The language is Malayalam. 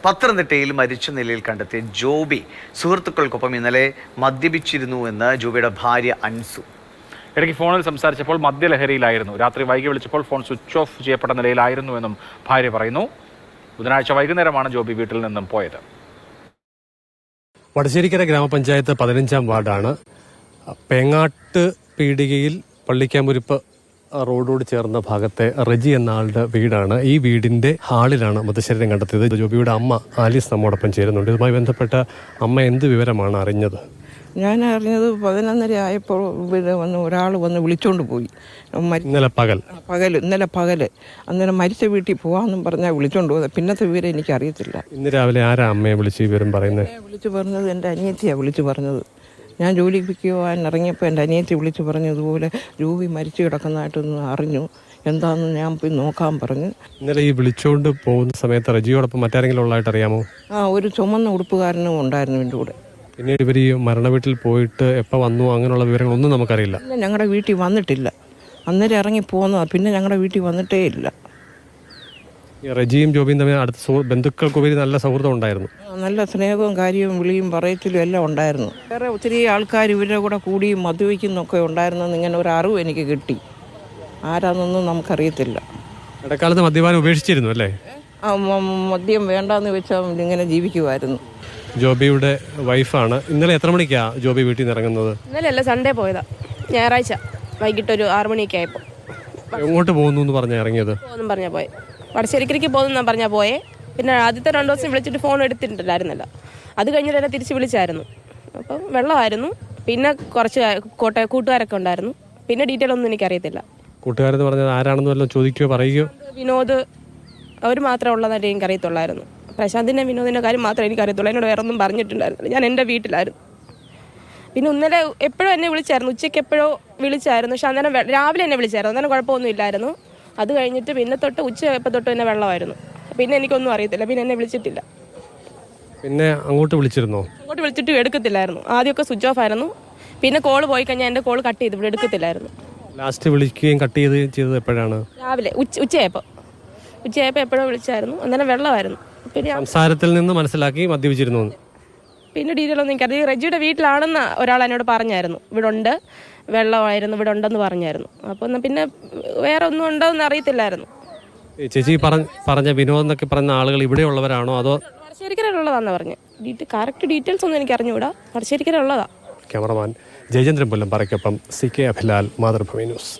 പത്തനംതിട്ടയിൽ മരിച്ച നിലയിൽ കണ്ടെത്തിയ ജോബി സുഹൃത്തുക്കൾക്കൊപ്പം ഇന്നലെ മദ്യപിച്ചിരുന്നു എന്ന് ജോബിയുടെ ഭാര്യ അൻസു. ഇടയ്ക്ക് ഫോണിൽ സംസാരിച്ചപ്പോൾ മദ്യലഹരിയിലായിരുന്നു. രാത്രി വൈകി വിളിച്ചപ്പോൾ ഫോൺ സ്വിച്ച് ഓഫ് ചെയ്യപ്പെട്ട നിലയിലായിരുന്നുവെന്നും ഭാര്യ പറയുന്നു. ബുധനാഴ്ച വൈകുന്നേരമാണ് ജോബി വീട്ടിൽ നിന്നും പോയത്. വടശ്ശേരിക്കര ഗ്രാമപഞ്ചായത്ത് 15-ാം വാർഡാണ്. പേങ്ങാട്ട് പീടികയിൽ പള്ളിക്കാമുരിപ്പ് റോഡോട് ചേർന്ന ഭാഗത്തെ റെജി എന്ന ആളുടെ വീടാണ്. ഈ വീടിന്റെ ഹാളിലാണ് മൃതശരീരം കണ്ടെത്തിയത്. ജോബിയുടെ അമ്മ ആലീസ് നമ്മോടൊപ്പം ചേരുന്നുണ്ട്. ഇതുമായി ബന്ധപ്പെട്ട അമ്മ എന്ത് വിവരമാണ് അറിഞ്ഞത്? ഞാൻ അറിഞ്ഞത് 11:30 ആയപ്പോൾ ഇവിടെ ഒരാൾ വന്ന് വിളിച്ചോണ്ട് പോയി. ഇന്നലെ പകൽ അന്നേരം മരിച്ച വീട്ടിൽ പോകാമെന്നും പറഞ്ഞാൽ വിളിച്ചോണ്ട് പോയത്. പിന്നത്തെ വിവരം എനിക്ക് അറിയത്തില്ല. ഇന്ന് രാവിലെ ആരാ അമ്മയെ വിളിച്ച് വിവരം പറയുന്നത്? വിളിച്ചു പറഞ്ഞത് എൻ്റെ അനിയത്തിയാണ് വിളിച്ചു പറഞ്ഞത്. ഞാൻ ജോലിക്ക് പോകാൻ ഇറങ്ങിയപ്പോൾ എൻ്റെ അനിയത്തി വിളിച്ചു പറഞ്ഞു, ഇതുപോലെ ജോബി മരിച്ചു കിടക്കുന്നതായിട്ടൊന്ന് അറിഞ്ഞു, എന്താണെന്ന് ഞാൻ പോയി നോക്കാൻ പറഞ്ഞു. ഇന്നലെ ഈ വിളിച്ചുകൊണ്ട് പോകുന്ന സമയത്ത് റജിയോടൊപ്പം മറ്റാരെങ്കിലും ഉള്ളതായിട്ട് അറിയാമോ? ഒരു ചുമന്ന ഉടുപ്പുകാരനും ഉണ്ടായിരുന്നു എൻ്റെ കൂടെ. പിന്നീട് ഇവർ ഈ മരണ വീട്ടിൽ പോയിട്ട് എപ്പോൾ വന്നു അങ്ങനെയുള്ള വിവരങ്ങളൊന്നും നമുക്കറിയില്ല. ഞങ്ങളുടെ വീട്ടിൽ വന്നിട്ടില്ല. അന്നേരം ഇറങ്ങി പോകുന്നതാണ്. പിന്നെ ഞങ്ങളുടെ വീട്ടിൽ വന്നിട്ടേ ഇല്ല. ഈ റജിയും ജോബിയും തമ്മിൽ അടുത്ത ബന്ധുക്കൾക്കുപരി നല്ല സൗഹൃദം ഉണ്ടായിരുന്നു. നല്ല സ്നേഹവും കാര്യവും വിളിയും പറയത്തിലും എല്ലാം ഉണ്ടായിരുന്നു. വേറെ ഒത്തിരി ആൾക്കാർ ഇവരുടെ കൂടെ കൂടിയും മദ്യപിക്കുന്നൊക്കെ ഉണ്ടായിരുന്നെന്ന് ഇങ്ങനെ ഒരു അറിവ് എനിക്ക് കിട്ടി. ആരാന്നൊന്നും നമുക്കറിയത്തില്ല. ഇടക്കാലത്ത് മദ്യപാനം ഉപേക്ഷിച്ചിരുന്നു അല്ലേ? മദ്യം വേണ്ടാന്ന് വെച്ചാൽ ഇങ്ങനെ ജീവിക്കുമായിരുന്നു. ജോബിയുടെ വൈഫാണ്. ഇന്നലെ എത്ര മണിക്കാ ജോബി വീട്ടിൽ നിന്ന് ഇറങ്ങുന്നത്? ഇന്നലെ അല്ല, സൺഡേ പോയതാ. ഞായറാഴ്ച വൈകിട്ട് ഒരു 6 മണിയൊക്കെ ആയപ്പോൾ. എങ്ങോട്ട് പോകുന്നു എന്ന് പറഞ്ഞാൽ ഇറങ്ങിയത്? പറഞ്ഞാൽ പോയെ വടശ്ശേരിക്കരയ്ക്ക് പോകുന്നു പറഞ്ഞാൽ പോയെ. പിന്നെ ആദ്യത്തെ 2 ദിവസം വിളിച്ചിട്ട് ഫോൺ എടുത്തിട്ടുണ്ടായിരുന്നില്ല. അത് കഴിഞ്ഞിട്ട് എന്നെ തിരിച്ച് വിളിച്ചായിരുന്നു. അപ്പം വെള്ളമായിരുന്നു. പിന്നെ കുറച്ച് കൂട്ടുകാരൊക്കെ ഉണ്ടായിരുന്നു. പിന്നെ ഡീറ്റെയിൽ ഒന്നും എനിക്കറിയത്തില്ല. കൂട്ടുകാരെന്ന് പറഞ്ഞാൽ ആരാണെന്ന് വല്ലതും ചോദിക്കുകയോ പറയുകയോ? വിനോദ്, അവർ മാത്രമേ ഉള്ളതായിട്ട് എനിക്കറിയത്തുള്ളായിരുന്നു. പ്രശാന്തിൻ്റെ വിനോദിൻ്റെ കാര്യം മാത്രമേ എനിക്കറിയത്തുള്ളൂ. എന്നോട് വേറെ ഒന്നും പറഞ്ഞിട്ടുണ്ടായിരുന്നില്ല. ഞാൻ എൻ്റെ വീട്ടിലായിരുന്നു. പിന്നെ ഇന്നലെ എപ്പോഴും എന്നെ വിളിച്ചായിരുന്നു. ഉച്ചയ്ക്ക് എപ്പോഴോ വിളിച്ചായിരുന്നു. പക്ഷെ അന്നേരം രാവിലെ എന്നെ വിളിച്ചായിരുന്നു. അന്നേരം കുഴപ്പമൊന്നും ഇല്ലായിരുന്നു. അത് കഴിഞ്ഞിട്ട് പിന്നെ തൊട്ട് ഉച്ചയപ്പോൾ തൊട്ട് എന്നെ വെള്ളമായിരുന്നു. പിന്നെ എനിക്കൊന്നും അറിയത്തില്ല. പിന്നെ എന്നെ വിളിച്ചിട്ടില്ല. പിന്നെ അങ്ങോട്ട് വിളിച്ചിരുന്നോ? അങ്ങോട്ട് വിളിച്ചിട്ട് എടുക്കത്തില്ലായിരുന്നു. ആദ്യമൊക്കെ സ്വിച്ച് ഓഫ് ആയിരുന്നു. പിന്നെ കോൾ പോയി കഴിഞ്ഞാൽ എൻ്റെ കോൾ കട്ട് ചെയ്ത് ഇവിടെ എടുക്കത്തില്ലായിരുന്നു. ലാസ്റ്റ് വിളിക്കുകയും കട്ട് ചെയ്തത് എപ്പോഴാണ്? രാവിലെ ഉച്ചയായപ്പോൾ എപ്പോഴോ വിളിച്ചായിരുന്നു. അന്നേരം വെള്ളമായിരുന്നു. പിന്നെ സംസാരത്തിൽ നിന്ന് മനസ്സിലാക്കി മദ്യപിച്ചിരുന്നു. പിന്നെ ഡീറ്റെയിൽ ഒന്നും എനിക്കറിയാം. റജിയുടെ വീട്ടിലാണെന്ന് ഒരാൾ എന്നോട് പറഞ്ഞായിരുന്നു. ഇവിടെ ഉണ്ട്, വെള്ളമായിരുന്നു, ഇവിടെ ഉണ്ടെന്ന് പറഞ്ഞായിരുന്നു. അപ്പം പിന്നെ വേറെ ഒന്നും ഉണ്ടോ എന്ന് അറിയത്തില്ലായിരുന്നു. ചേച്ചി പറഞ്ഞ വിനോദ് എന്നൊക്കെ പറഞ്ഞ ആളുകൾ ഇവിടെ ഉള്ളവരാണോ അതോ? വടശ്ശേരിക്കരയുള്ളതാണെന്ന് പറഞ്ഞു. കറക്റ്റ് ഡീറ്റെയിൽസ് ഒന്നും എനിക്ക് അറിഞ്ഞുകൂടാ. വടശ്ശേരിക്കരയുള്ളതാ. ക്യാമറമാൻ ജയചന്ദ്രൻ പുല്ലംപാറയ്ക്കൊപ്പം CK അഭിലാൽ, മാതൃഭൂമി ന്യൂസ്.